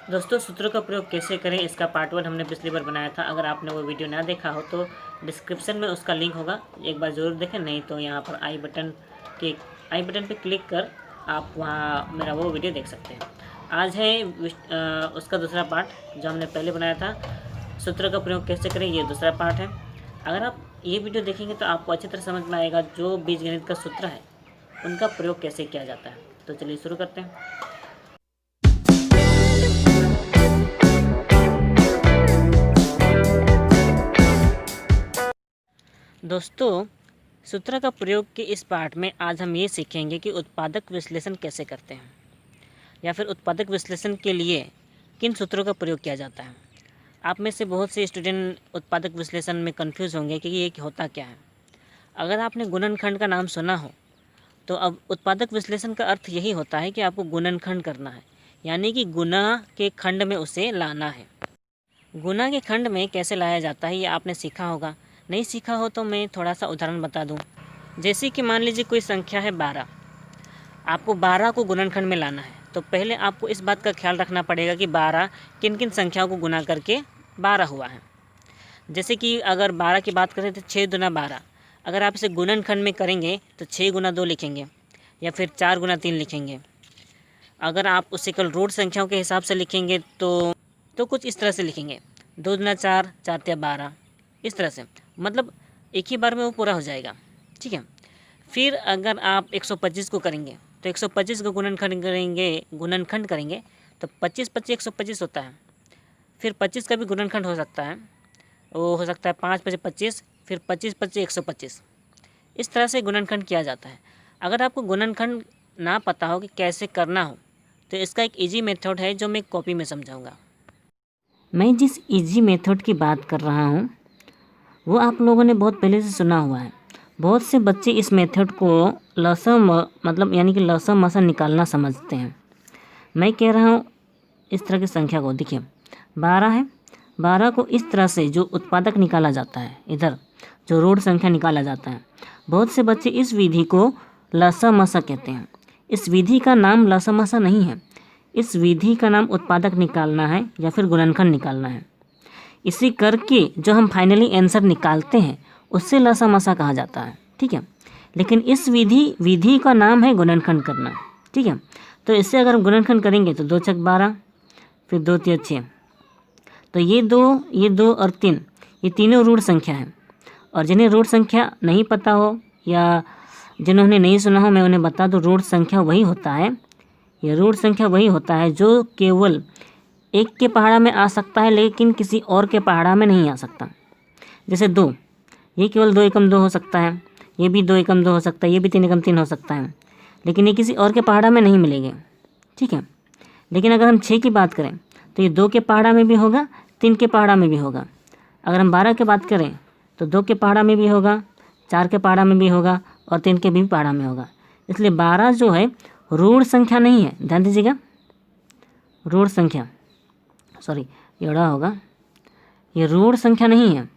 दोस्तों, सूत्रों का प्रयोग कैसे करें इसका पार्ट 1 हमने पिछली बार बनाया था। अगर आपने वो वीडियो ना देखा हो तो डिस्क्रिप्शन में उसका लिंक होगा, एक बार ज़रूर देखें। नहीं तो यहाँ पर आई बटन पे क्लिक कर आप वहाँ मेरा वो वीडियो देख सकते हैं। आज है उसका दूसरा पार्ट जो हमने पहले बनाया था। सूत्रों का प्रयोग कैसे करें, ये दूसरा पार्ट है। अगर आप ये वीडियो देखेंगे तो आपको अच्छी तरह समझ में आएगा जो बीजगणित का सूत्र है उनका प्रयोग कैसे किया जाता है। तो चलिए शुरू करते हैं। दोस्तों, सूत्र का प्रयोग के इस पाठ में आज हम ये सीखेंगे कि उत्पादक विश्लेषण कैसे करते हैं या फिर उत्पादक विश्लेषण के लिए किन सूत्रों का प्रयोग किया जाता है। आप में से बहुत से स्टूडेंट उत्पादक विश्लेषण में कंफ्यूज होंगे कि ये होता क्या है। अगर आपने गुणनखंड का नाम सुना हो तो अब उत्पादक विश्लेषण का अर्थ यही होता है कि आपको गुणनखंड करना है, यानी कि गुणा के खंड में उसे लाना है। गुणा के खंड में कैसे लाया जाता है ये आपने सीखा होगा। नहीं सीखा हो तो मैं थोड़ा सा उदाहरण बता दूं। जैसे कि मान लीजिए कोई संख्या है 12, आपको 12 को गुणनखंड में लाना है। तो पहले आपको इस बात का ख्याल रखना पड़ेगा कि 12 किन किन संख्याओं को गुना करके 12 हुआ है। जैसे कि अगर 12 की बात करें तो 6 दुना 12। अगर आप इसे गुणनखंड में करेंगे तो 6 गुना 2 लिखेंगे या फिर 4 गुना 3 लिखेंगे। अगर आप उसे कल रूट संख्याओं के हिसाब से लिखेंगे तो कुछ इस तरह से लिखेंगे, 2 दुना 4, 4 तिया 12, इस तरह से। मतलब एक ही बार में वो पूरा हो जाएगा, ठीक है। फिर अगर आप 125 को करेंगे तो 125 को गुणनखंड करेंगे तो 25 25 125 होता है। फिर 25 का भी गुणनखंड हो सकता है, वो हो सकता है 5 5 25, फिर 25 25 125। इस तरह से गुणनखंड किया जाता है। अगर आपको गुणनखंड ना पता हो कि कैसे करना हो तो इसका एक इजी मेथड है जो मैं कॉपी में समझाऊंगा। मैं जिस इजी मेथड की बात कर रहा हूँ वो आप लोगों ने बहुत पहले से सुना हुआ है। बहुत से बच्चे इस मेथड को यानी कि लसा मसा निकालना समझते हैं। मैं कह रहा हूँ इस तरह की संख्या को देखिए, 12 है। 12 को इस तरह से जो उत्पादक निकाला जाता है, इधर जो रोड संख्या निकाला जाता है, बहुत से बच्चे इस विधि को लसा मसा कहते हैं। इस विधि का नाम लसा मसा नहीं है, इस विधि का नाम उत्पादक निकालना है या फिर गुणनखंड निकालना है। इसी करके जो हम फाइनली आंसर निकालते हैं उससे लसा मसा कहा जाता है, ठीक है। लेकिन इस विधि का नाम है गुणनखंड करना, ठीक है। तो इससे अगर हम गुणनखंड करेंगे तो 2 छक 12, फिर 2 तिया 6। तो ये दो और 3, ये तीनों रूढ़ संख्या है। और जिन्हें रूढ़ संख्या नहीं पता हो या जिन्होंने नहीं सुना हो, मैं उन्हें बता दूँ, रूढ़ संख्या वही होता है, ये रूढ़ संख्या वही होता है जो केवल एक के पहाड़ा में आ सकता है लेकिन किसी और के पहाड़ा में नहीं आ सकता। जैसे 2, ये केवल 2 एकम 2 हो सकता है, ये भी 2 एकम 2 हो सकता है, ये भी 3 एकम 3 हो सकता है, लेकिन ये किसी और के पहाड़ा में नहीं मिलेंगे, ठीक है। लेकिन अगर हम 6 की बात करें तो ये 2 के पहाड़ा में भी होगा, 3 के पहाड़ा में भी होगा। अगर हम 12 की बात करें तो 2 के पहाड़ा में भी होगा, 4 के पहाड़ा में भी होगा और 3 के भी पहाड़ा में होगा। इसलिए 12 जो है रूढ़ संख्या नहीं है, ध्यान दीजिएगा। रूढ़ संख्या, सॉरी ये बड़ा होगा, ये रूढ़ संख्या नहीं है,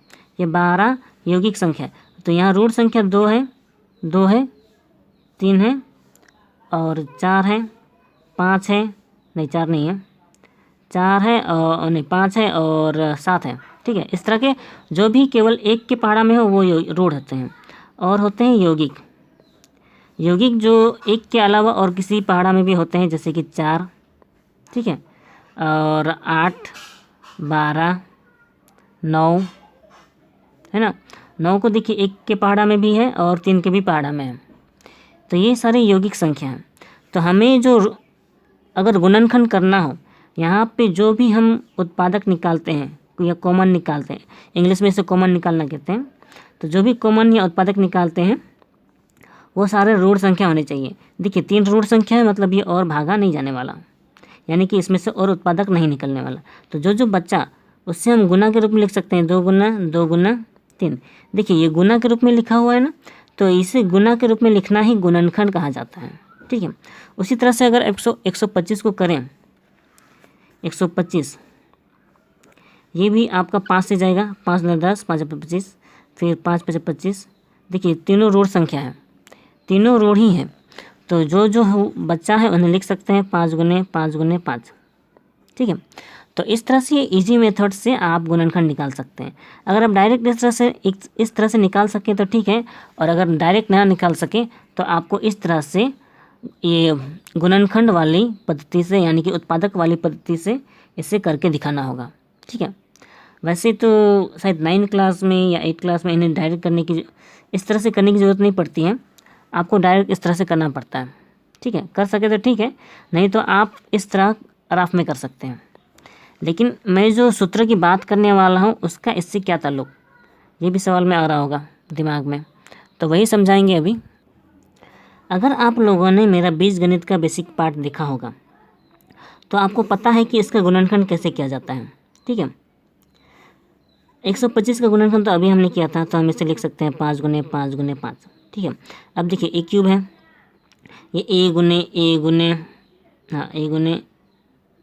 ये 12 यौगिक संख्या है। तो यहाँ रूढ़ संख्या 2 है, 3 है और 4 है, 5 है, नहीं 4 नहीं है, 4 है और नहीं 5 है और 7 है, ठीक है। इस तरह के जो भी केवल एक के पहाड़ा में हो वो रूढ़ होते हैं। और होते हैं यौगिक जो एक के अलावा और किसी पहाड़ा में भी होते हैं, जैसे कि 4, ठीक है, और 8, 12, 9 है ना। 9 को देखिए एक के पहाड़ा में भी है और 3 के भी पहाड़ा में है। तो ये सारे यौगिक संख्या हैं। तो हमें जो अगर गुणनखंड करना हो, यहाँ पे जो भी हम उत्पादक निकालते हैं या कॉमन निकालते हैं, इंग्लिश में इसे कॉमन निकालना कहते हैं, तो जो भी कॉमन या उत्पादक निकालते हैं वो सारे रूढ़ संख्या होने चाहिए। देखिए 3 रूढ़ संख्या है, मतलब ये और भागा नहीं जाने वाला, यानी कि इसमें से और उत्पादक नहीं निकलने वाला। तो जो बच्चा उससे हम गुना के रूप में लिख सकते हैं, 2 गुना 3। देखिए ये गुना के रूप में लिखा हुआ है ना, तो इसे गुना के रूप में लिखना ही गुणनखंड कहा जाता है, ठीक है। उसी तरह से अगर 125 को करें, 125 ये भी आपका 5 से जाएगा, 5 गुना 10, 5 25, फिर 5 5 25। देखिए तीनों रूढ़ संख्या है, तीनों रूढ़ ही है। तो जो बच्चा है उन्हें लिख सकते हैं 5 गुने 5 गुने 5, ठीक है। तो इस तरह से इजी मेथड से आप गुणनखंड निकाल सकते हैं। अगर आप डायरेक्ट इस तरह से निकाल सकें तो ठीक है, और अगर डायरेक्ट ना निकाल सकें तो आपको इस तरह से ये गुणनखंड वाली पद्धति से, यानी कि उत्पादक वाली पद्धति से इसे करके दिखाना होगा। ठीक है। वैसे तो शायद 9 क्लास में या 8 क्लास में इन्हें डायरेक्ट करने की, इस तरह से करने की ज़रूरत नहीं पड़ती है, आपको डायरेक्ट इस तरह से करना पड़ता है। ठीक है, कर सके तो ठीक है, नहीं तो आप इस तरह रफ में कर सकते हैं। लेकिन मैं जो सूत्र की बात करने वाला हूँ उसका इससे क्या ताल्लुक़, ये भी सवाल में आ रहा होगा दिमाग में, तो वही समझाएंगे अभी। अगर आप लोगों ने मेरा बीजगणित का बेसिक पार्ट देखा होगा तो आपको पता है कि इसका गुणनखंड कैसे किया जाता है। ठीक है, 125 का गुणनखंड तो अभी हमने किया था, तो हम इसे लिख सकते हैं 5 गुने 5 गुने 5। ठीक है, अब देखिए ए क्यूब है, ये ए गुने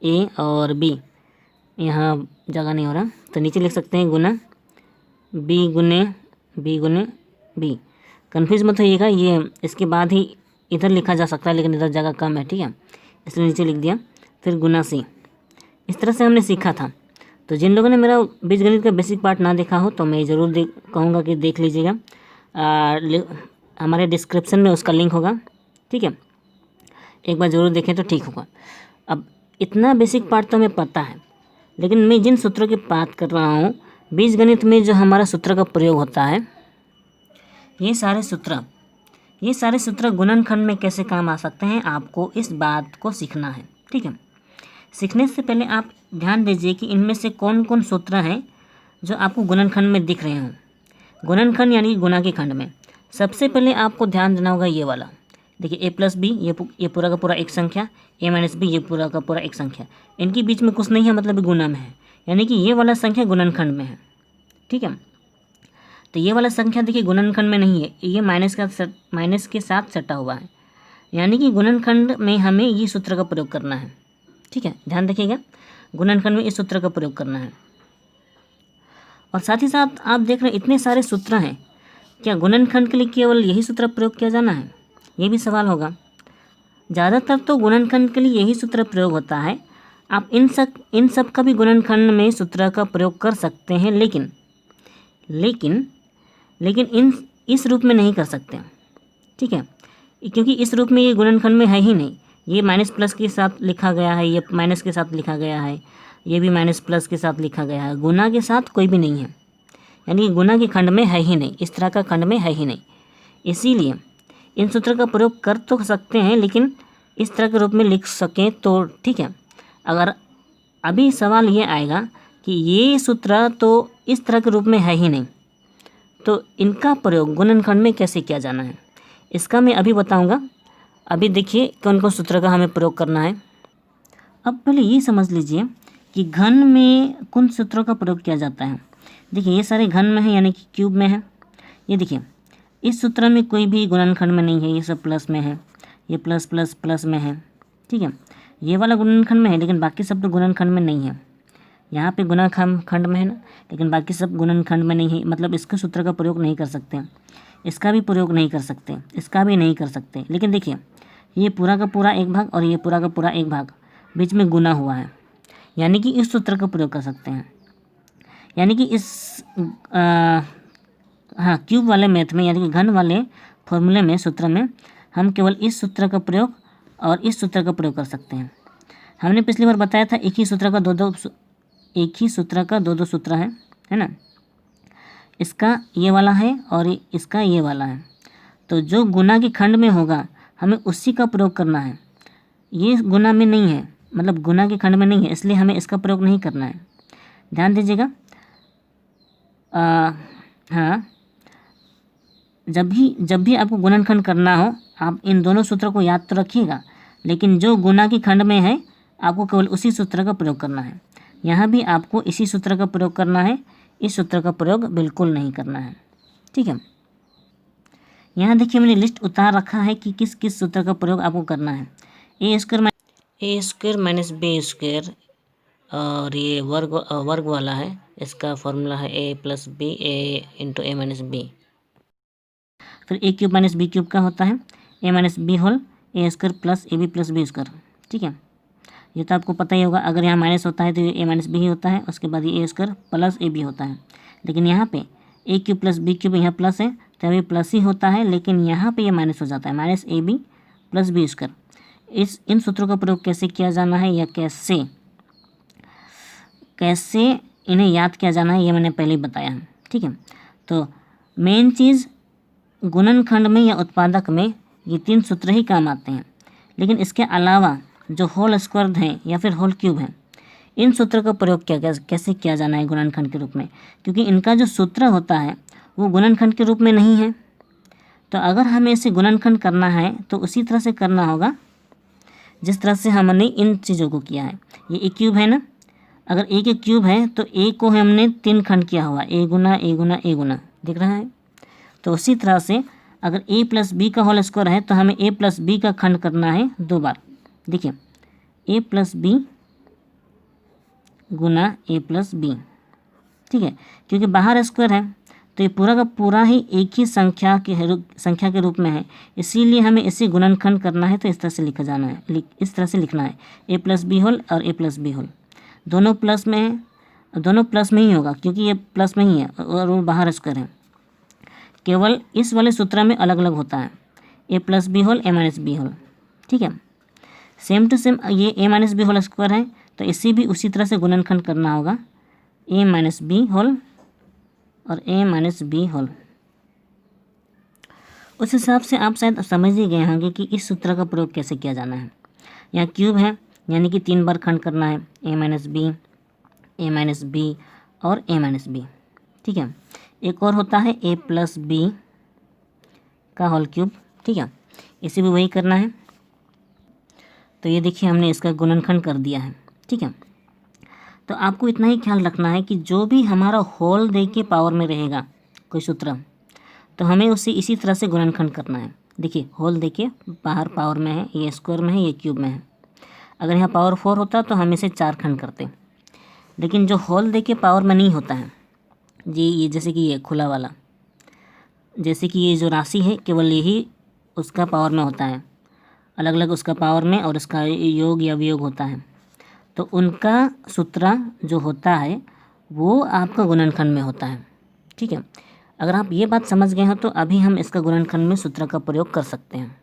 ए और बी, यहाँ जगह नहीं हो रहा तो नीचे लिख सकते हैं गुना बी गुने बी। कन्फ्यूज मत होइएगा, ये इसके बाद ही इधर लिखा जा सकता है, लेकिन इधर जगह कम है। ठीक है, इसलिए नीचे लिख दिया, फिर गुना सी। इस तरह से हमने सीखा था। तो जिन लोगों ने मेरा बीजगणित का बेसिक पार्ट ना देखा हो तो मैं ज़रूर कहूँगा कि देख लीजिएगा, हमारे डिस्क्रिप्शन में उसका लिंक होगा। ठीक है, एक बार ज़रूर देखें तो ठीक होगा। अब इतना बेसिक पार्ट तो हमें पता है, लेकिन मैं जिन सूत्रों की बात कर रहा हूँ बीजगणित में, जो हमारा सूत्र का प्रयोग होता है, ये सारे सूत्र गुणनखंड में कैसे काम आ सकते हैं, आपको इस बात को सीखना है। ठीक है, सीखने से पहले आप ध्यान दीजिए कि इनमें से कौन कौन सूत्र हैं जो आपको गुणनखंड में दिख रहे हों। गुणनखंड यानी गुणा के खंड में सबसे पहले आपको ध्यान देना होगा ये वाला। देखिए ए प्लस बी, ये पूरा का पूरा एक संख्या, ए माइनस बी, ये पूरा का पूरा एक संख्या, इनके बीच में कुछ नहीं है, मतलब गुणा में है, यानी कि ये वाला संख्या गुणनखंड में है। ठीक है, तो ये वाला संख्या देखिए गुणनखंड में नहीं है, ये माइनस के साथ सटा हुआ है, यानी कि गुणनखंड में हमें ये सूत्र का प्रयोग करना है। ठीक है, ध्यान रखिएगा, गुणनखंड में इस सूत्र का प्रयोग करना है। और साथ ही साथ आप देख रहे हैं इतने सारे सूत्र हैं, क्या गुणनखंड के लिए केवल यही सूत्र प्रयोग किया जाना है, ये भी सवाल होगा। ज़्यादातर तो गुणनखंड के लिए यही सूत्र प्रयोग होता है। आप इन सब का भी गुणनखंड में सूत्र का प्रयोग कर सकते हैं, लेकिन इस रूप में नहीं कर सकते। ठीक है, क्योंकि इस रूप में ये गुणनखंड में है ही नहीं। ये माइनस प्लस के साथ लिखा गया है, ये माइनस के साथ लिखा गया है, ये भी माइनस प्लस के साथ लिखा गया है, गुना के साथ कोई भी नहीं है, यानी गुना के खंड में है ही नहीं, इस तरह का खंड में है ही नहीं। इसीलिए इन सूत्र का प्रयोग कर तो सकते हैं, लेकिन इस तरह के रूप में लिख सकें तो ठीक है। अगर अभी सवाल ये आएगा कि ये सूत्र तो इस तरह के रूप में है ही नहीं, तो इनका प्रयोग गुणनखंड में कैसे किया जाना है, इसका मैं अभी बताऊंगा। अभी देखिए कौन कौन सूत्र का हमें प्रयोग करना है। अब पहले ये समझ लीजिए कि घन में कौन सूत्रों का प्रयोग किया जाता है। देखिए ये सारे घन में है, यानी कि क्यूब में है। ये देखिए इस सूत्र में कोई भी गुणनखंड में नहीं है, ये सब प्लस में है, ये प्लस प्लस प्लस में है। ठीक है, ये वाला गुणनखंड में है, लेकिन बाकी सब तो गुणनखंड में नहीं है। यहाँ पे गुणनखंड में है ना, लेकिन बाकी सब गुणनखंड में नहीं है, मतलब इसके सूत्र का प्रयोग नहीं कर सकते, इसका भी प्रयोग नहीं कर सकते, इसका भी नहीं कर सकते। लेकिन देखिए ये पूरा का पूरा एक भाग और ये पूरा का पूरा एक भाग बीच में गुना हुआ है, यानी कि इस सूत्र का प्रयोग कर सकते हैं। यानी कि इस क्यूब वाले मेथ में, यानी कि घन वाले फॉर्मूले में, सूत्र में हम केवल इस सूत्र का प्रयोग और इस सूत्र का प्रयोग कर सकते हैं। हमने पिछली बार बताया था एक ही सूत्र का दो सूत्र है ना। इसका ये वाला है और इसका ये वाला है, तो जो गुना के खंड में होगा हमें उसी का प्रयोग करना है। ये गुना में नहीं है, मतलब गुना के खंड में नहीं है, इसलिए हमें इसका प्रयोग नहीं करना है। ध्यान दीजिएगा। हाँ, जब भी आपको गुणनखंड करना हो आप इन दोनों सूत्रों को याद तो रखिएगा, लेकिन जो गुना के खंड में है आपको केवल उसी सूत्र का प्रयोग करना है। यहाँ भी आपको इसी सूत्र का प्रयोग करना है, इस सूत्र का प्रयोग बिल्कुल नहीं करना है। ठीक है, यहाँ देखिए मैंने लिस्ट उतार रखा है कि किस किस सूत्र का प्रयोग आपको करना है। A square minus B square, और ये वर्ग वाला है, इसका फॉर्मूला है A plus B A into A minus B. फिर A cube minus B cube का होता है A minus B whole A square plus A B plus B square. ठीक है, ये तो आपको पता ही होगा, अगर यहाँ माइनस होता है तो ये ए माइनस बी ही होता है, उसके बाद ये A square plus A B होता है। लेकिन यहाँ पे ए क्यूब प्लस बी क्यूब यहाँ प्लस है तो अभी प्लस ही होता है, लेकिन यहाँ पे ये माइनस हो जाता है, minus A B plus B square. इन सूत्रों का प्रयोग कैसे किया जाना है या कैसे इन्हें याद किया जाना है ये मैंने पहले ही बताया है, ठीक है। तो मेन चीज़ गुणनखंड में या उत्पादक में ये 3 सूत्र ही काम आते हैं, लेकिन इसके अलावा जो होल स्क्वायर हैं या फिर होल क्यूब हैं, इन सूत्रों का प्रयोग कैसे किया जाना है गुणनखंड के रूप में, क्योंकि इनका जो सूत्र होता है वो गुणनखंड के रूप में नहीं है। तो अगर हमें इसे गुणनखंड करना है तो उसी तरह से करना होगा जिस तरह से हमने इन चीज़ों को किया है। ये ए क्यूब है ना, अगर ए के क्यूब है तो ए को हमने 3 खंड किया हुआ, ए गुना ए गुना ए गुना, दिख रहा है। तो उसी तरह से अगर ए प्लस बी का होल स्क्वायर है तो हमें ए प्लस बी का खंड करना है 2 बार। देखिए A plus B Guna A plus B, ठीक है, क्योंकि बाहर स्क्वायर है तो ये पूरा का पूरा ही एक ही संख्या के रूप में है, इसीलिए हमें इसे गुणनखंड करना है। तो इस तरह से लिखा जाना है, इस तरह से लिखना है, ए प्लस बी होल और ए प्लस बी होल दोनों प्लस में है, दोनों प्लस में ही होगा क्योंकि ये प्लस में ही है और वो बाहर स्क्वायर है। केवल इस वाले सूत्र में अलग अलग होता है, A plus B whole A minus B whole, ठीक है। सेम टू सेम ये ए माइनस बी होल स्क्वायर है तो इसे भी उसी तरह से गुणनखंड करना होगा, ए माइनस बी होल और ए माइनस बी होल। उस हिसाब से आप शायद समझ ही गए होंगे कि इस सूत्र का प्रयोग कैसे किया जाना है। यहाँ क्यूब है यानी कि 3 बार खंड करना है, ए माइनस बी और ए माइनस बी, ठीक है। एक और होता है ए प्लस बी का होल क्यूब, ठीक है, इसे भी वही करना है। तो ये देखिए हमने इसका गुणनखंड कर दिया है, ठीक है। तो आपको इतना ही ख्याल रखना है कि जो भी हमारा होल दे के पावर में रहेगा कोई सूत्र, तो हमें उसे इसी तरह से गुणनखंड करना है। देखिए होल दे के बाहर पावर में है, ये स्क्वायर में है, ये क्यूब में है। अगर यहाँ पावर 4 होता तो हम इसे 4 खंड करते, लेकिन जो होल दे के पावर में नहीं होता है जी, ये जैसे कि ये खुला वाला, जैसे कि ये जो राशि है केवल यही उसका पावर में होता है, अलग अलग उसका पावर में और उसका योग या वियोग होता है। तो उनका सूत्र जो होता है वो आपका गुणनखंड में होता है, ठीक है। अगर आप ये बात समझ गए हैं तो अभी हम इसका गुणनखंड में सूत्र का प्रयोग कर सकते हैं।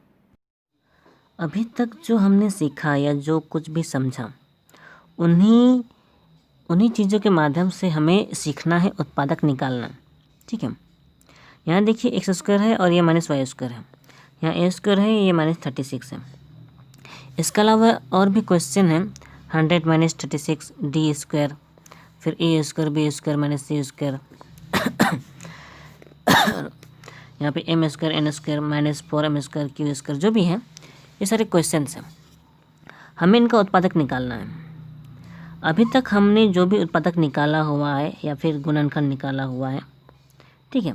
अभी तक जो हमने सीखा या जो कुछ भी समझा उन्हीं चीज़ों के माध्यम से हमें सीखना है उत्पादक निकालना, ठीक है। यहाँ देखिए एक्स स्क्वायर है और ये माइनस वाई स्क्वायर है, यहाँ ए स्क्वायर है, ये माइनस 36 है। इसके अलावा और भी क्वेश्चन है, 100 माइनस 36 डी स्क्वायर, फिर a square b square minus c square, यहाँ पे m square n square minus 4m square q square, जो भी है ये सारे क्वेश्चंस हैं, हमें इनका उत्पादक निकालना है। अभी तक हमने जो भी उत्पादक निकाला हुआ है या फिर गुणनखंड निकाला हुआ है, ठीक है,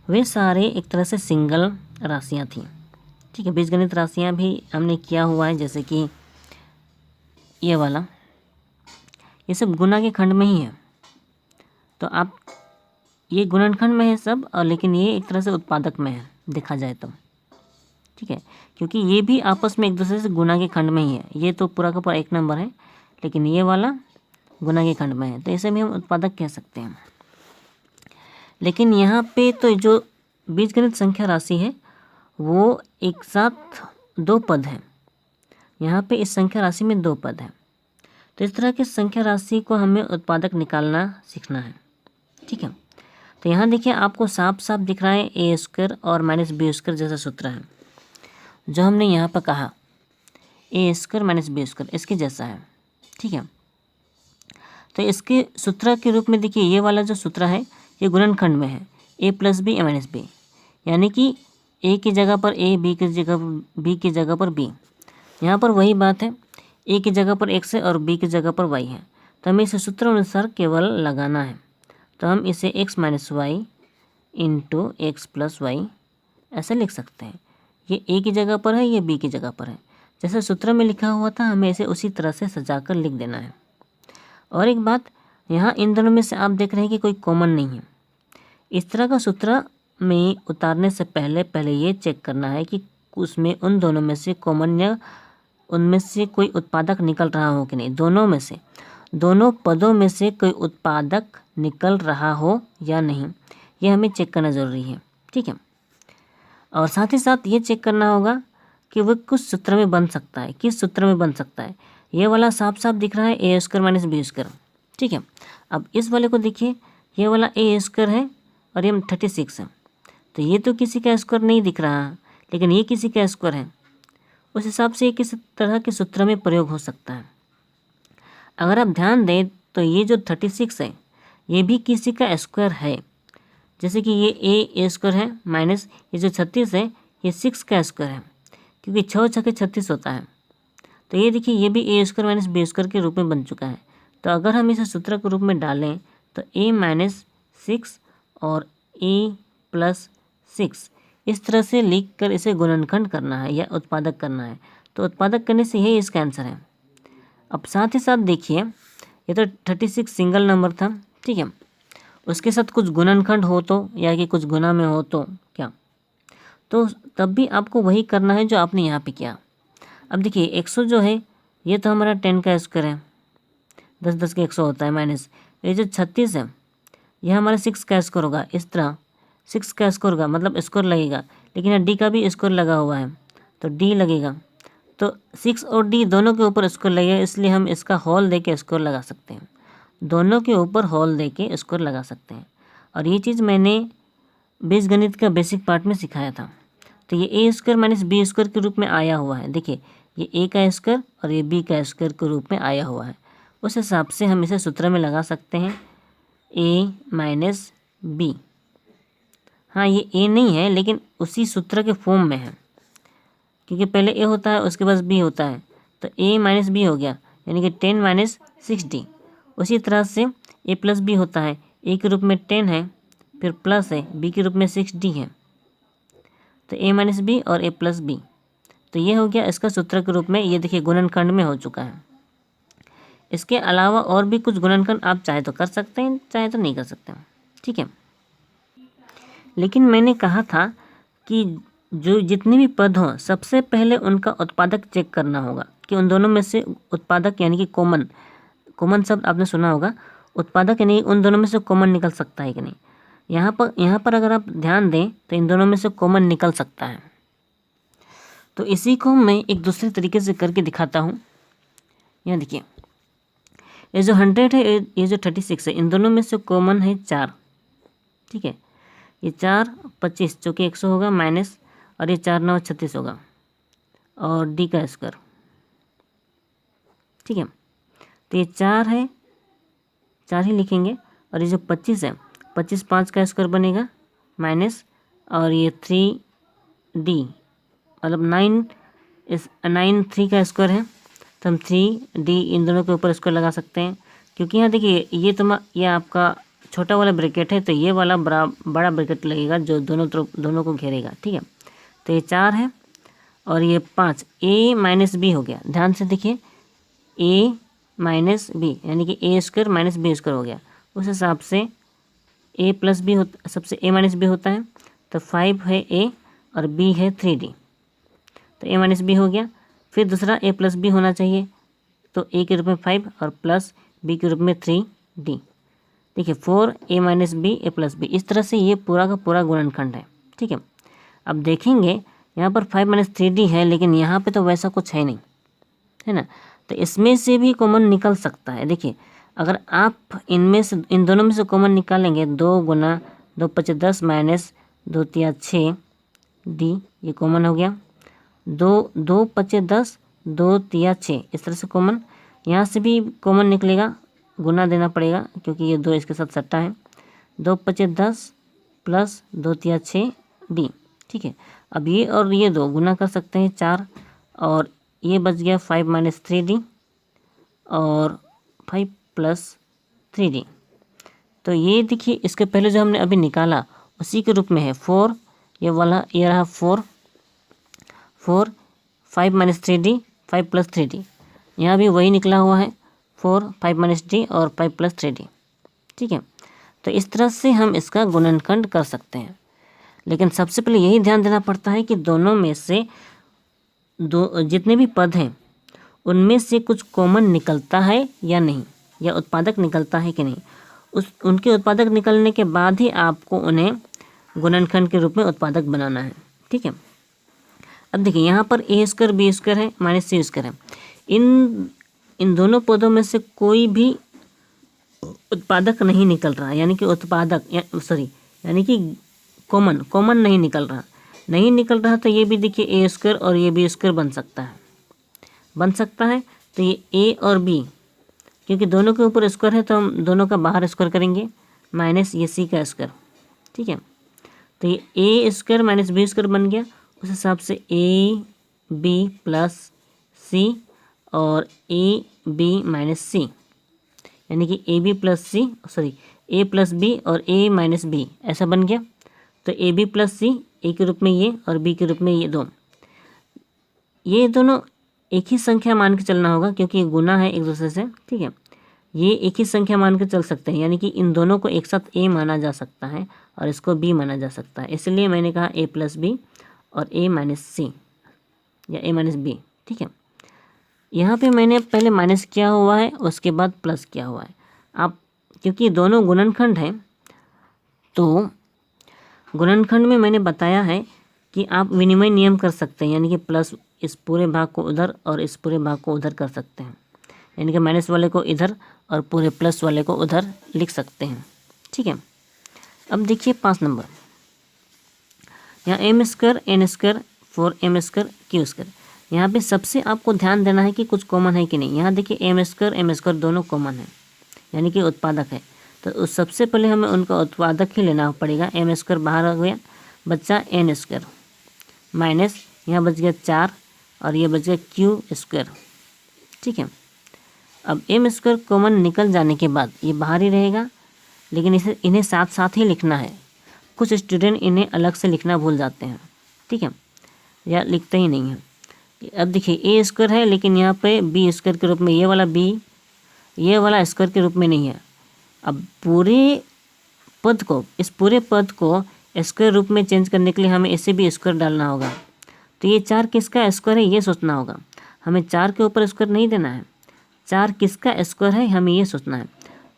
वे सारे एक तरह से सिंगल राशियाँ थी, ठीक है। बीजगणित राशियाँ भी हमने किया हुआ है, जैसे कि ये वाला, ये सब गुणा के खंड में ही है। तो आप ये गुणनखंड में है सब, और लेकिन ये एक तरह से उत्पादक में है देखा जाए तो, ठीक है, क्योंकि ये भी आपस में एक दूसरे से गुणा के खंड में ही है। ये तो पूरा का पूरा 1 नंबर है, लेकिन ये वाला गुणा के खंड में है, तो इसे भी हम उत्पादक कह सकते हैं। लेकिन यहाँ पे तो जो बीजगणित संख्या राशि है वो एक साथ 2 पद है, यहाँ पे इस संख्या राशि में 2 पद है। तो इस तरह की संख्या राशि को हमें उत्पादक निकालना सीखना है, ठीक है। तो यहाँ देखिए आपको साफ साफ दिख रहा है ए स्क्वायर और माइनस बी स्क्वायर जैसा सूत्र है, जो हमने यहाँ पर कहा ए स्क्वायर माइनस बी स्क्वायर इसके जैसा है, ठीक है। तो इसके सूत्र के रूप में देखिए ये वाला जो सूत्र है ये गुणनखंड में है, A plus B A minus B, यानी कि ए की जगह पर ए, बी की जगह पर बी। यहाँ पर वही बात है, ए की जगह पर एक्स है और बी की जगह पर वाई है, तो हमें इसे सूत्र अनुसार केवल लगाना है। तो हम इसे x minus y into x plus y ऐसे लिख सकते हैं। ये ए की जगह पर है, ये बी की जगह पर है, जैसे सूत्र में लिखा हुआ था हमें इसे उसी तरह से सजाकर लिख देना है। और एक बात, यहाँ इन दोनों में से आप देख रहे हैं कि कोई कॉमन नहीं है। इस तरह का सूत्र में उतारने से पहले ये चेक करना है कि उसमें उन दोनों में से कॉमन या उनमें से कोई उत्पादक निकल रहा हो कि नहीं, दोनों पदों में से कोई उत्पादक निकल रहा हो या नहीं, ये हमें चेक करना ज़रूरी है। ठीक है, और साथ ही साथ ये चेक करना होगा कि वह कुछ सूत्र में बन सकता है, किस सूत्र में बन सकता है। ये वाला साफ साफ दिख रहा है A square minus B square. ठीक है, अब इस वाले को देखिए, ये वाला ए स्क्वायर है और ये 36 है, तो ये तो किसी का स्क्वायर नहीं दिख रहा, लेकिन ये किसी का स्क्वायर है। उस हिसाब से ये किस तरह के सूत्र में प्रयोग हो सकता है। अगर आप ध्यान दें तो ये जो 36 है ये भी किसी का स्क्वायर है, जैसे कि ये ए स्क्वायर है माइनस ये जो 36 है ये 6 का स्क्वायर है, क्योंकि 6 छक्के 36 होता है। तो ये देखिए ये भी ए स्क्वायर माइनस बी स्क्वायर के रूप में बन चुका है। तो अगर हम इसे सूत्र के रूप में डालें तो ए माइनस 6 और ए प्लस 6 इस तरह से लिख कर इसे गुणनखंड करना है या उत्पादक करना है। तो उत्पादक करने से यही इसका आंसर है। अब साथ ही साथ देखिए ये तो 36 सिंगल नंबर था, ठीक है, उसके साथ कुछ गुणनखंड हो तो या कि कुछ गुना में हो तो क्या, तो तब भी आपको वही करना है जो आपने यहाँ पे किया। अब देखिए 100 जो है ये तो हमारा 10 का स्क्वायर है, 10 का 100 होता है, माइनस ये जो 36 है यह हमारा 6 का स्क्वायर होगा। इस तरह 6 का स्क्वायर होगा मतलब स्क्वायर लगेगा, लेकिन यहाँ डी का भी स्क्वायर लगा हुआ है तो डी लगेगा। तो 6 और डी दोनों के ऊपर स्क्वायर लगेगा, इसलिए हम इसका होल दे के स्क्वायर लगा सकते हैं, दोनों के ऊपर होल दे के स्क्वायर लगा सकते हैं। और ये चीज़ मैंने बीजगणित का बेसिक पार्ट में सिखाया था। तो ये A square minus B square के रूप में आया हुआ है। देखिए ये ए का स्क्वायर और ये बी का स्क्वायर के रूप में आया हुआ है। उस हिसाब से हम इसे सूत्र में लगा सकते हैं ए माइनस बी। हाँ ये ए नहीं है लेकिन उसी सूत्र के फॉर्म में है, क्योंकि पहले ए होता है उसके बाद बी होता है, तो ए माइनस बी हो गया, यानी कि 10 माइनस 6d। उसी तरह से ए प्लस बी होता है, ए के रूप में 10 है फिर प्लस है, बी के रूप में 6d है, तो ए माइनस बी और ए प्लस बी। तो ये हो गया इसका सूत्र के रूप में। ये देखिए गुणनखंड में हो चुका है। इसके अलावा और भी कुछ गुणनखंड आप चाहे तो कर सकते हैं, चाहे तो नहीं कर सकते हैं, ठीक है। लेकिन मैंने कहा था कि जो जितने भी पद हों सबसे पहले उनका उत्पादक चेक करना होगा कि उन दोनों में से उत्पादक यानी कि कॉमन शब्द आपने सुना होगा, उत्पादक यानी उन दोनों में से कॉमन निकल सकता है कि नहीं। यहाँ पर अगर आप ध्यान दें तो इन दोनों में से कॉमन निकल सकता है। तो इसी को मैं एक दूसरे तरीके से करके दिखाता हूँ। यहाँ देखिए ये जो 100 है ये जो 36 है, इन दोनों में से कॉमन है 4, ठीक है। ये 4 25 जो कि 100 होगा माइनस, और ये 4 9 36 होगा, और डी का स्क्वायर, ठीक है। तो ये 4 है, 4 ही लिखेंगे, और ये जो 25 है 25 5 का स्क्वायर बनेगा माइनस, और ये 3d मतलब 9 3 का स्क्वायर है, तो हम 3d इन दोनों के ऊपर स्क्वायर लगा सकते हैं। क्योंकि यहाँ देखिए ये आपका छोटा वाला ब्रैकेट है, तो ये वाला बड़ा ब्रैकेट लगेगा जो दोनों को घेरेगा, ठीक है। तो ये 4 है और ये 5, ए माइनस बी हो गया। ध्यान से देखिए ए माइनस बी यानी कि A square minus B square हो गया। उस हिसाब से ए प्लस बी सबसे ए माइनस बी होता है, तो 5 है ए और बी है 3d, तो ए माइनस बी हो गया। फिर दूसरा ए प्लस बी होना चाहिए, तो ए के रूप में 5 और प्लस बी के रूप में 3d। देखिए 4 ए माइनस बी ए प्लस बी, इस तरह से ये पूरा का पूरा गुणनखंड है, ठीक है। अब देखेंगे यहाँ पर 5 माइनस 3d है, लेकिन यहाँ पे तो वैसा कुछ है नहीं, है ना। तो इसमें से भी कॉमन निकल सकता है। देखिए अगर आप इनमें से इन दोनों में से कॉमन निकालेंगे, 2 गुना 2 5 10 माइनस 2 3 6 डी, ये कॉमन हो गया। 2 5 10 2 3 6, इस तरह से कॉमन, यहाँ से भी कॉमन निकलेगा, गुना देना पड़ेगा क्योंकि ये 2 इसके साथ सट्टा है। 2 5 10 प्लस 2 3 6 डी, ठीक है। अब ये और ये 2 गुना कर सकते हैं 4, और ये बच गया 5 माइनस 3d और 5 प्लस 3d। तो ये देखिए इसके पहले जो हमने अभी निकाला उसी के रूप में है 4, ये वाला ये रहा 4 5 माइनस 3d 5 प्लस 3d, यहाँ भी वही निकला हुआ है 4 5 माइनस डी और 5 प्लस 3d, ठीक है। तो इस तरह से हम इसका गुणनखंड कर सकते हैं। लेकिन सबसे पहले यही ध्यान देना पड़ता है कि दोनों में से जितने भी पद हैं उनमें से कुछ कॉमन निकलता है या नहीं, या उत्पादक निकलता है कि नहीं। उनके उत्पादक निकलने के बाद ही आपको उन्हें गुणनखंड के रूप में उत्पादक बनाना है। ठीक है, अब देखिए यहाँ पर ए स्क्वायर बी स्क्वायर है माइनस सी स्क्वायर है। इन दोनों पदों में से कोई भी उत्पादक नहीं निकल रहा, यानी कि यानी कि कॉमन नहीं निकल रहा तो ये भी देखिए ए स्क्वायर और ये बी स्क्वायर बन सकता है। तो ये ए और बी, क्योंकि दोनों के ऊपर स्क्वायर है तो हम दोनों का बाहर स्क्वायर करेंगे, माइनस ये सी का स्क्वायर। ठीक है, तो ये A square minus B square बन गया। उस हिसाब से ए बी प्लस सी और ए बी माइनस सी, यानी कि a B plus c a plus b और ए माइनस बी ऐसा बन गया। तो ए बी प्लस सी ए के रूप में ये और बी के रूप में ये दोनों एक ही संख्या मान के चलना होगा, क्योंकि ये गुना है एक दूसरे से। ठीक है, ये एक ही संख्या मान के चल सकते हैं, यानी कि इन दोनों को एक साथ ए माना जा सकता है और इसको बी माना जा सकता है। इसलिए मैंने कहा ए प्लस बी और ए माइनस सी या ए माइनस बी। ठीक है, यहाँ पे मैंने पहले माइनस किया हुआ है, उसके बाद प्लस किया हुआ है। आप क्योंकि दोनों गुणनखंड हैं, तो गुणनखंड में मैंने बताया है कि आप विनिमय नियम कर सकते हैं, यानी कि प्लस इस पूरे भाग को उधर और इस पूरे भाग को उधर कर सकते हैं, यानी कि माइनस वाले को इधर और पूरे प्लस वाले को उधर लिख सकते हैं। ठीक है, अब देखिए 5 नंबर, यहाँ m square n square 4m square q square. यहाँ पे सबसे आपको ध्यान देना है कि कुछ कॉमन है कि नहीं। यहाँ देखिए एम स्क्वायर दोनों कॉमन है, यानी कि उत्पादक है। तो सबसे पहले हमें उनका उत्पादक ही लेना पड़ेगा। एम स्क्वायर बाहर हो गया, बच्चा एन स्क्वायर माइनस यहाँ बच गया 4 और ये बच गया क्यू स्क्वायर। ठीक है, अब एम स्क्वायर कॉमन निकल जाने के बाद ये बाहर ही रहेगा, लेकिन इन्हें साथ साथ ही लिखना है। कुछ स्टूडेंट इन्हें अलग से लिखना भूल जाते हैं। ठीक है, या लिखते ही नहीं हैं। अब देखिए ए स्क्वायर है, लेकिन यहाँ पे बी स्क्वायर के रूप में ये वाला बी ये वाला स्क्वायर के रूप में नहीं है। अब इस पूरे पद को स्क्वायर रूप में चेंज करने के लिए हमें इसे भी स्क्वायर डालना होगा। तो ये 4 किसका स्क्वायर है ये सोचना होगा। हमें 4 के ऊपर स्क्वायर नहीं देना है, 4 किसका स्क्वायर है हमें ये सोचना है।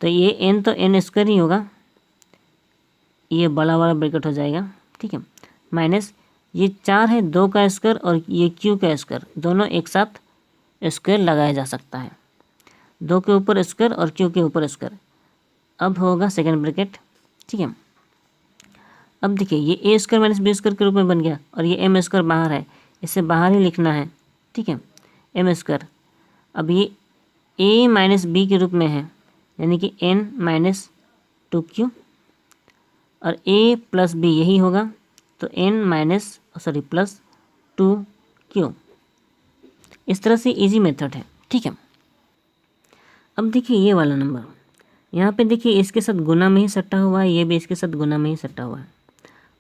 तो ये एन तो एन स्क्वायर ही होगा, ये बड़ा वाला ब्रैकेट हो जाएगा। ठीक है, माइनस ये 4 है 2 का स्क्वायर और ये क्यू का स्क्वायर, दोनों एक साथ स्क्वायर लगाया जा सकता है। 2 के ऊपर स्क्वायर और क्यू के ऊपर स्क्वायर। अब होगा सेकंड ब्रैकेट। ठीक है, अब देखिए ये A square minus B square के रूप में बन गया और ये एम स्क्वायर बाहर है, इसे बाहर ही लिखना है। ठीक है, एम स्क्वायर। अब ये ए माइनस बी के रूप में है, यानी कि एन माइनस 2q और ए प्लस बी यही होगा, तो एन माइनस प्लस 2q। इस तरह से इजी मेथड है। ठीक है, अब देखिए ये वाला नंबर, यहाँ पे देखिए इसके साथ गुना में ही सट्टा हुआ है, ये भी इसके साथ गुना में ही सट्टा हुआ है।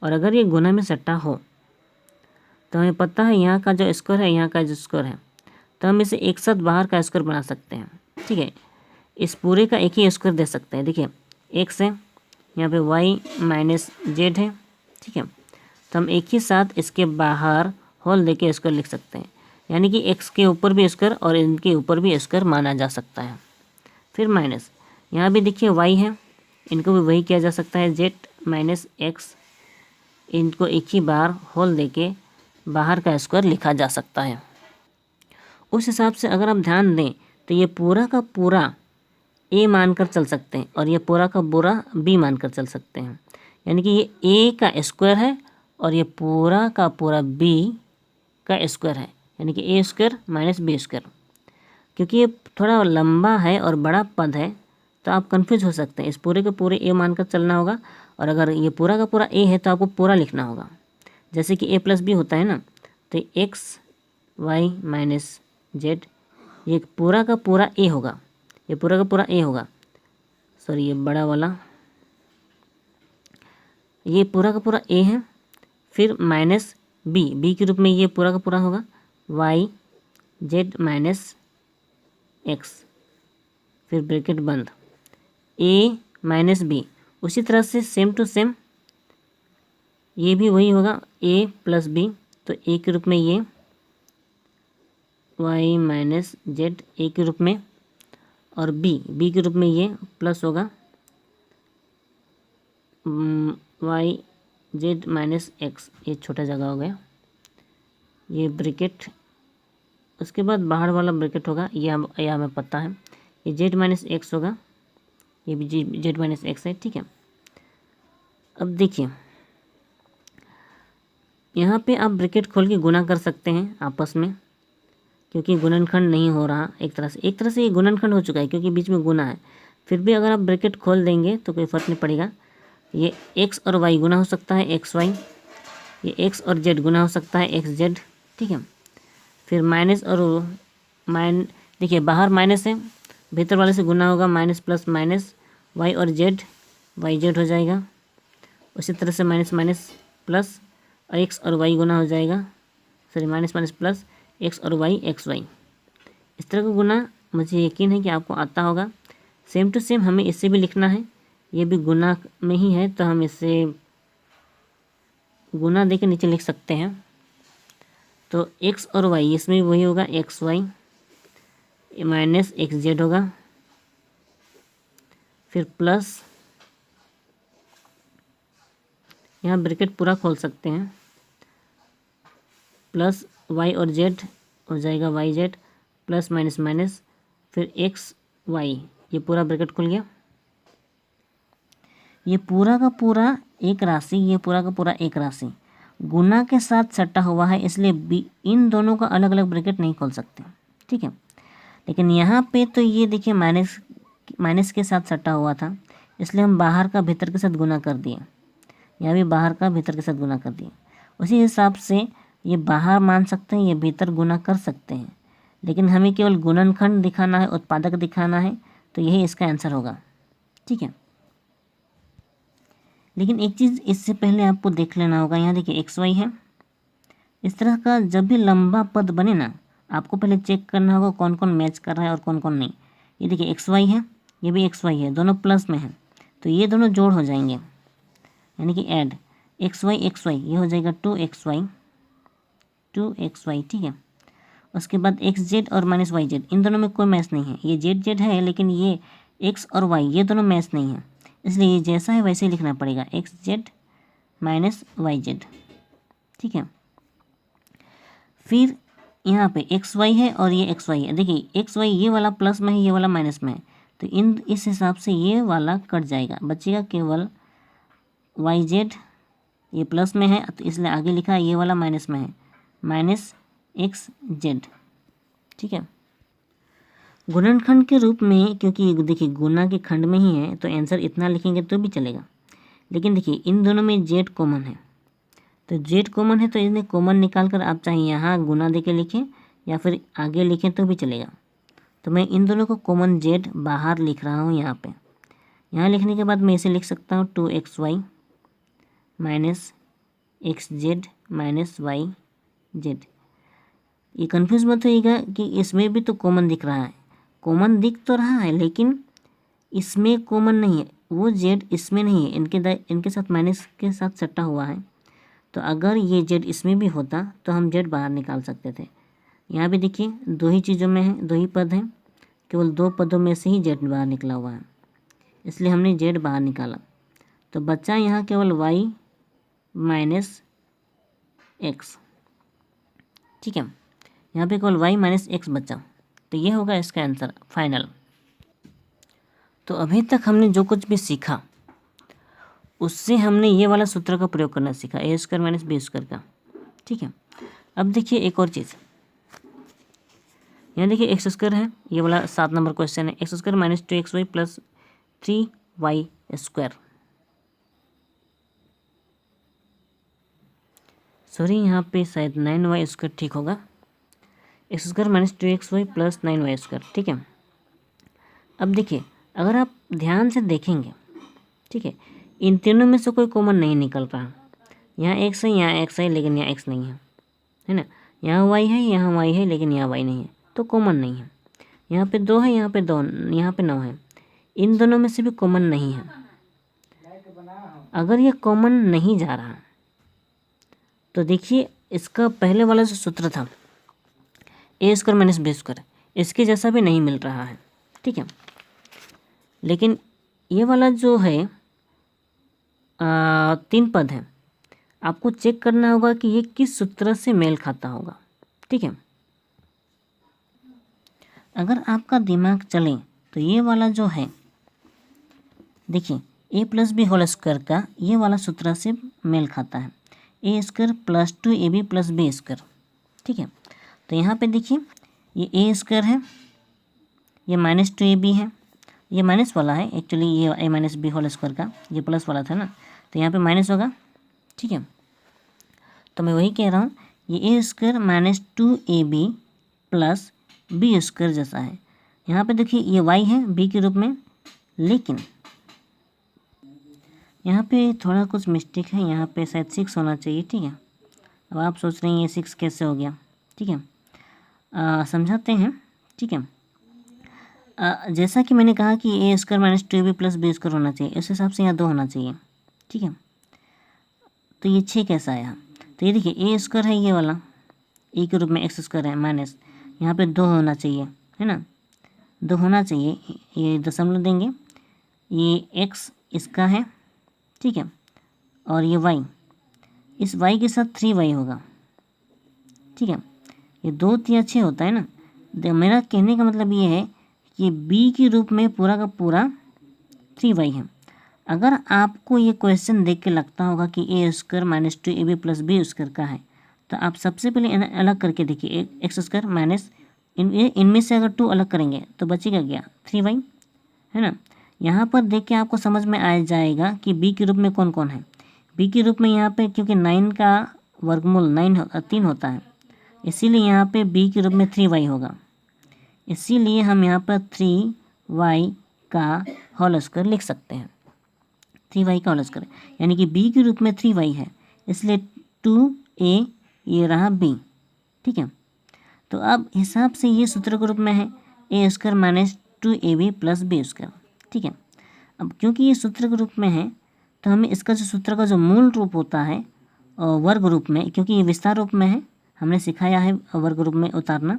और अगर ये गुना में सट्टा हो तो हमें पता है यहाँ का जो स्क्वायर है यहाँ का जो स्क्वायर है, तो हम इसे एक साथ बाहर का स्क्वायर बना सकते हैं। ठीक है, इस पूरे का एक ही स्क्वायर दे सकते हैं। देखिए x है, यहाँ पे y माइनस जेड है। ठीक है, तो हम एक ही साथ इसके बाहर होल दे के स्क्वायर लिख सकते हैं, यानी कि x के ऊपर भी स्क्वायर और इनके ऊपर भी स्क्वायर माना जा सकता है। फिर माइनस यहाँ भी देखिए y है, इनको भी वही किया जा सकता है, z माइनस x, इनको एक ही बार होल दे के बाहर का स्क्वायर लिखा जा सकता है। उस हिसाब से अगर आप ध्यान दें तो ये पूरा का पूरा a मानकर चल सकते हैं और ये पूरा का पूरा b मानकर चल सकते हैं, यानी कि ये a का स्क्वायर है और ये पूरा का पूरा b का स्क्वायर है, यानी कि a square minus B square. क्योंकि ये थोड़ा लंबा है और बड़ा पद है तो आप कंफ्यूज हो सकते हैं। इस पूरे के पूरे a मानकर चलना होगा, और अगर ये पूरा का पूरा a है तो आपको पूरा लिखना होगा। जैसे कि a प्लस बी होता है ना, तो x y माइनस जेड, ये पूरा का पूरा a होगा, ये पूरा का पूरा a होगा। सॉरी, ये बड़ा वाला, ये पूरा का पूरा a है। फिर माइनस b के रूप में ये पूरा का पूरा होगा y जेड माइनस x, फिर ब्रैकेट बंद, a माइनस बी। उसी तरह से सेम टू सेम ये भी वही होगा, a प्लस बी, तो a के रूप में ये वाई माइनस जेड ए के रूप में, और बी के रूप में ये प्लस होगा वाई जेड माइनस एक्स, ये छोटा जगह हो गया, ये ब्रैकेट, उसके बाद बाहर वाला ब्रैकेट होगा, ये हमें पता है, ये जेड माइनस एक्स होगा, ये भी जेड माइनस एक्स है, ठीक है। अब देखिए यहाँ पे आप ब्रैकेट खोल के गुना कर सकते हैं आपस में, क्योंकि गुणनखंड नहीं हो रहा एक तरह से ये गुणनखंड हो चुका है क्योंकि बीच में गुना है। फिर भी अगर आप ब्रैकेट खोल देंगे तो कोई फ़र्क नहीं पड़ेगा। ये एक्स और वाई गुना हो सकता है एक्स वाई, ये एक्स और जेड गुना हो सकता है एक्स जेड, ठीक है। फिर माइनस और देखिए बाहर माइनस है, भीतर वाले से गुना होगा, माइनस प्लस माइनस, वाई और जेड वाई जेड हो जाएगा। उसी तरह से माइनस माइनस प्लस और एक्स और वाई गुना हो जाएगा, sorry minus minus plus x और वाई एक्स वाई। इस तरह का गुना मुझे यकीन है कि आपको आता होगा। सेम टू सेम हमें इससे भी लिखना है, ये भी गुना में ही है तो हम इससे गुना देके नीचे लिख सकते हैं। तो एक्स और वाई इसमें भी वही होगा, x y minus x z होगा, फिर प्लस यहाँ ब्रैकेट पूरा खोल सकते हैं, प्लस वाई और जेड हो जाएगा y z plus minus minus, फिर एक्स वाई, ये पूरा ब्रैकेट खुल गया। ये पूरा का पूरा एक राशि, ये पूरा का पूरा एक राशि गुना के साथ सटा हुआ है, इसलिए इन दोनों का अलग अलग ब्रैकेट नहीं खोल सकते, ठीक है। लेकिन यहाँ पे तो ये देखिए माइनस के साथ सटा हुआ था, इसलिए हम बाहर का भीतर के साथ गुना कर दिए, यहाँ भी बाहर का भीतर के साथ गुना कर दिए। उसी हिसाब से ये बाहर मान सकते हैं, ये भीतर गुना कर सकते हैं, लेकिन हमें केवल गुणनखंड दिखाना है, उत्पादक दिखाना है, तो यही इसका आंसर होगा, ठीक है। लेकिन एक चीज़ इससे पहले आपको देख लेना होगा, यहाँ देखिए एक्स वाई है, इस तरह का जब भी लंबा पद बने ना, आपको पहले चेक करना होगा कौन कौन मैच कर रहा है और कौन कौन नहीं। ये देखिए एक्स वाई है, ये भी एक्स वाई है, दोनों प्लस में है, तो ये दोनों जोड़ हो जाएंगे, यानी कि ऐड एक्स वाई ये हो जाएगा 2xy, ठीक है। उसके बाद एक्स जेड और माइनस वाई जेड, इन दोनों में कोई मैच नहीं है, ये जेड जेड है लेकिन ये एक्स और वाई ये दोनों मैच नहीं है, इसलिए ये जैसा है वैसे ही लिखना पड़ेगा, x z minus y z, ठीक है। फिर यहाँ पे एक्स वाई है और ये एक्स वाई है, देखिए एक्स वाई ये वाला प्लस में है, ये वाला माइनस में है, तो इस हिसाब से ये वाला कट जाएगा, बचेगा केवल वाई जेड, ये प्लस में है तो इसलिए आगे लिखा है, ये वाला माइनस में है, माइनस एक्स जेड, ठीक है। गुणनखंड के रूप में, क्योंकि देखिए गुना के खंड में ही है तो आंसर इतना लिखेंगे तो भी चलेगा, लेकिन देखिए इन दोनों में जेड कॉमन है, तो जेड कॉमन है तो इन्हें कॉमन निकाल कर आप चाहे यहाँ गुना दे के लिखें या फिर आगे लिखें तो भी चलेगा। तो मैं इन दोनों को कॉमन जेड बाहर लिख रहा हूँ यहाँ पे। यहाँ लिखने के बाद मैं इसे लिख सकता हूँ 2xy minus x z minus y z. ये कन्फ्यूज़ मत होइएगा कि इसमें भी तो कॉमन दिख रहा है, कॉमन दिख तो रहा है लेकिन इसमें कॉमन नहीं है, वो जेड इसमें नहीं है, इनके साथ माइनस के साथ सटा हुआ है, तो अगर ये जेड इसमें भी होता तो हम जेड बाहर निकाल सकते थे। यहाँ भी देखिए दो ही चीज़ों में है, दो ही पद हैं, केवल दो पदों में से ही जेड बाहर निकला हुआ है, इसलिए हमने जेड बाहर निकाला, तो बचा यहाँ केवल वाई माइनस एक्स, ठीक है। यहाँ पे केवल y माइनस एक्स बचा, तो ये होगा इसका आंसर फाइनल। तो अभी तक हमने जो कुछ भी सीखा उससे हमने ये वाला सूत्र का प्रयोग करना सीखा, ए स्क्वायर माइनस बी स्क्वायर का, ठीक है। अब देखिए एक और चीज़, यहाँ देखिए एक्स स्क्वायर है, ये वाला 7 नंबर क्वेश्चन है, x square minus 2xy plus 3y square, sorry यहाँ पे शायद 9y स्क्वायर ठीक होगा, x square minus 2xy plus 9y square, ठीक है। अब देखिए अगर आप ध्यान से देखेंगे, ठीक है, इन तीनों में से कोई कॉमन नहीं निकल रहा, यहाँ x है, यहाँ x है लेकिन यहाँ x नहीं है ना, यहाँ y है, यहाँ y है लेकिन यहाँ y नहीं है, तो कॉमन नहीं है। यहाँ पे 2 है, यहाँ पे 2, यहाँ पे 9 है, इन दोनों में से भी कॉमन नहीं है। अगर ये कॉमन नहीं जा रहा तो देखिए इसका पहले वाला जो सूत्र था ए स्क्वायर माइनस बी स्क्वायर, इसके जैसा भी नहीं मिल रहा है, ठीक है। लेकिन ये वाला जो है 3 पद है, आपको चेक करना होगा कि ये किस सूत्र से मेल खाता होगा, ठीक है। अगर आपका दिमाग चले तो ये वाला जो है, देखिए A plus B whole square का ये वाला सूत्र से मेल खाता है, A square plus 2ab plus B square, ठीक है। तो यहाँ पे देखिए ये ए स्क्वायर है, ये माइनस 2ab है, ये माइनस वाला है एक्चुअली, ये ए माइनस बी होल स्क्वायर का ये प्लस वाला था ना, तो यहाँ पे माइनस होगा, ठीक है। तो मैं वही कह रहा हूँ, ये A square minus 2ab plus B square जैसा है। यहाँ पे देखिए ये y है b के रूप में, लेकिन यहाँ पे थोड़ा कुछ मिस्टेक है, यहाँ पे शायद 6 होना चाहिए, ठीक है। अब आप सोच रहे हैं ये 6 कैसे हो गया, ठीक है। समझाते हैं, ठीक है। जैसा कि मैंने कहा कि A square minus 2ab plus B square होना चाहिए, इस हिसाब से यहाँ 2 होना चाहिए, ठीक है। तो ये 6 कैसा आया, तो ये देखिए ए स्क्वायर है ये वाला, ए के रूप में एक्स स्क्वायर है माइनस, यहाँ पे 2 होना चाहिए, है ना, 2 होना चाहिए, ये दशमलव देंगे, ये x इसका है, ठीक है, और ये y, इस y के साथ 3y होगा, ठीक है। ये 2 3 6 होता है ना। मेरा कहने का मतलब ये है कि b के रूप में पूरा का पूरा 3y है। अगर आपको ये क्वेश्चन देख के लगता होगा कि A square minus 2ab plus B square का है, तो आप सबसे पहले अलग करके देखिए, एक्स स्क्वायर माइनस इनमें से अगर 2 अलग करेंगे तो बचेगा क्या, 3y, है ना। यहाँ पर देख के आपको समझ में आ जाएगा कि b के रूप में कौन कौन है। b के रूप में यहाँ पे क्योंकि 9 का वर्गमूल 3 होता है, इसीलिए यहाँ पे b के रूप में 3y होगा, इसीलिए हम यहाँ पर 3y का होल स्क्वायर लिख सकते हैं, 3y का होल स्क्वायर, यानी कि b के रूप में 3y है, इसलिए 2a ये रहा b, ठीक है। तो अब हिसाब से ये सूत्र के रूप में है A square minus 2ab plus B square, ठीक है। अब क्योंकि ये सूत्र के रूप में है, तो हमें इसका जो सूत्र का जो मूल रूप होता है वर्ग रूप में, क्योंकि ये विस्तार रूप में है, हमने सिखाया है वर्ग रूप में उतारना,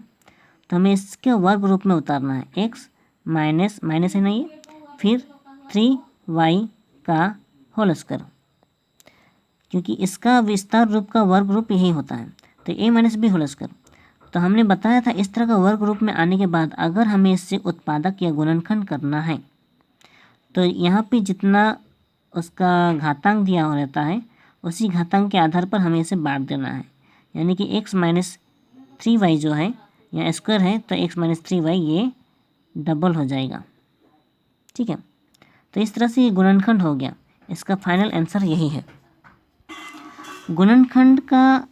तो हमें इसके वर्ग रूप में उतारना है, एक्स माइनस माइनस है ना ये, फिर 3y का होल स्क्वायर, क्योंकि इसका विस्तार रूप का वर्ग रूप यही होता है, तो a minus B whole square. तो हमने बताया था इस तरह का वर्ग रूप में आने के बाद अगर हमें इससे उत्पादक या गुणनखंड करना है, तो यहाँ पे जितना उसका घातांक दिया हो रहता है, उसी घातांक के आधार पर हमें इसे बांट देना है, यानी कि x माइनस 3y जो है या स्क्वायर है, तो x माइनस 3y ये डबल हो जाएगा, ठीक है। तो इस तरह से ये गुणनखंड हो गया, इसका फाइनल आंसर यही है। गुणनखंड का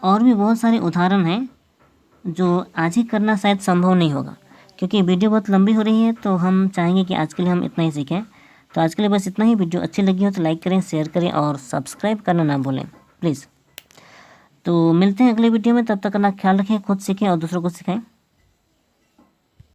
और भी बहुत सारे उदाहरण हैं जो आज ही करना शायद संभव नहीं होगा, क्योंकि वीडियो बहुत लंबी हो रही है, तो हम चाहेंगे कि आज के लिए हम इतना ही सीखें। तो आज के लिए बस इतना ही। वीडियो अच्छी लगी हो तो लाइक करें, शेयर करें और सब्सक्राइब करना ना भूलें प्लीज़। तो मिलते हैं अगले वीडियो में, तब तक अपना ख्याल रखें, खुद सीखें और दूसरों को सिखाएं।